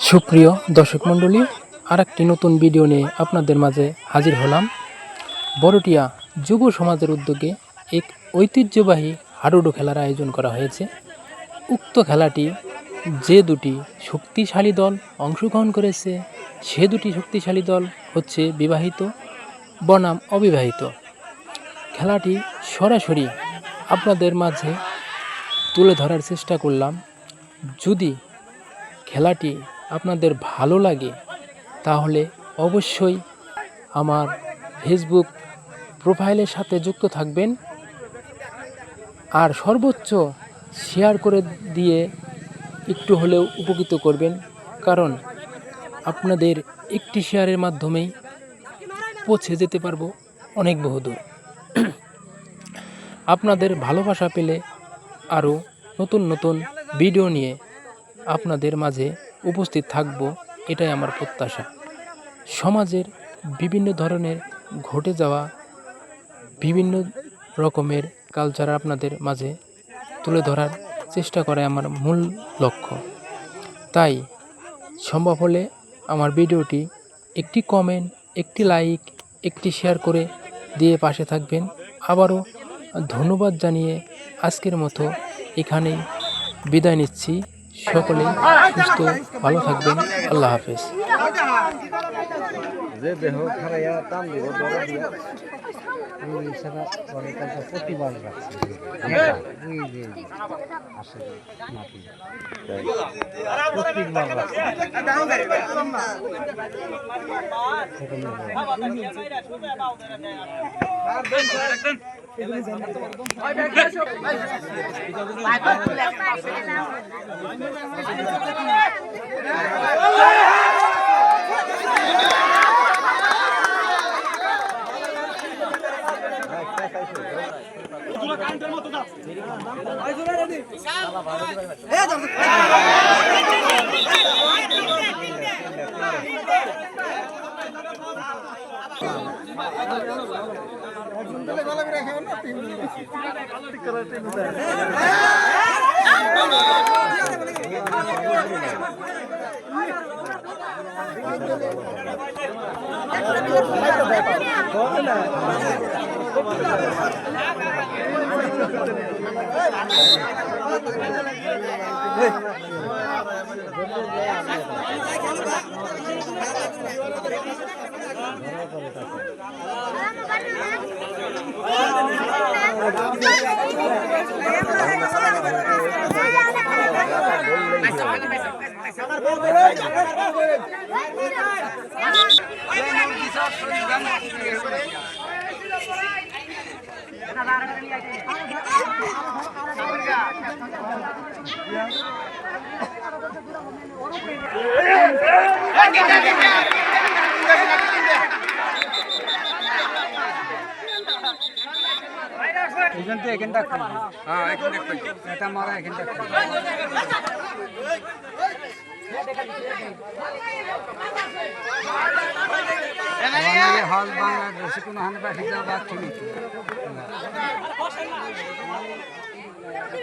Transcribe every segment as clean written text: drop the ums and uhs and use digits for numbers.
সুপ্রিয় দর্শক মণ্ডলী, আরেকটি নতুন ভিডিও নিয়ে আপনাদের মাঝে হাজির হলাম। বড়টিয়া যুব সমাজের উদ্যোগে এক ঐতিহ্যবাহী হাডুডু খেলার আয়োজন করা হয়েছে। উক্ত খেলাটি যে দুটি শক্তিশালী দল অংশগ্রহণ করেছে সে দুটি শক্তিশালী দল হচ্ছে বিবাহিত বনাম অবিবাহিত। খেলাটি সরাসরি আপনাদের মাঝে তুলে ধরার চেষ্টা করলাম। যদি খেলাটি আপনাদের ভালো লাগে তাহলে অবশ্যই আমার ফেসবুক প্রোফাইলের সাথে যুক্ত থাকবেন আর সর্বোচ্চ শেয়ার করে দিয়ে একটু হলেও উপকৃত করবেন, কারণ আপনাদের একটি শেয়ারের মাধ্যমেই পৌঁছে যেতে পারবো অনেক বহুদূর। আপনাদের ভালোবাসা পেলে আরও নতুন নতুন ভিডিও নিয়ে আপনাদের মাঝে উপস্থিত থাকব, এটাই আমার প্রত্যাশা। সমাজের বিভিন্ন ধরনের ঘটে যাওয়া বিভিন্ন রকমের কালচার আপনাদের মাঝে তুলে ধরার চেষ্টা করে আমার মূল লক্ষ্য। তাই সম্ভব হলে আমার ভিডিওটি একটি কমেন্ট, একটি লাইক, একটি শেয়ার করে দিয়ে পাশে থাকবেন। আবারও ধন্যবাদ জানিয়ে আজকের মতো এখানেই বিদায় নিচ্ছি। সকলে সুস্থ ভালো থাকবেন। আল্লাহ হাফেজ। প্রতিবার হল বাংলাদেশে কোনো হান পাখি যাওয়া বাকি নেই।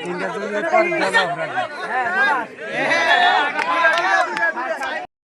তিনটা জন্য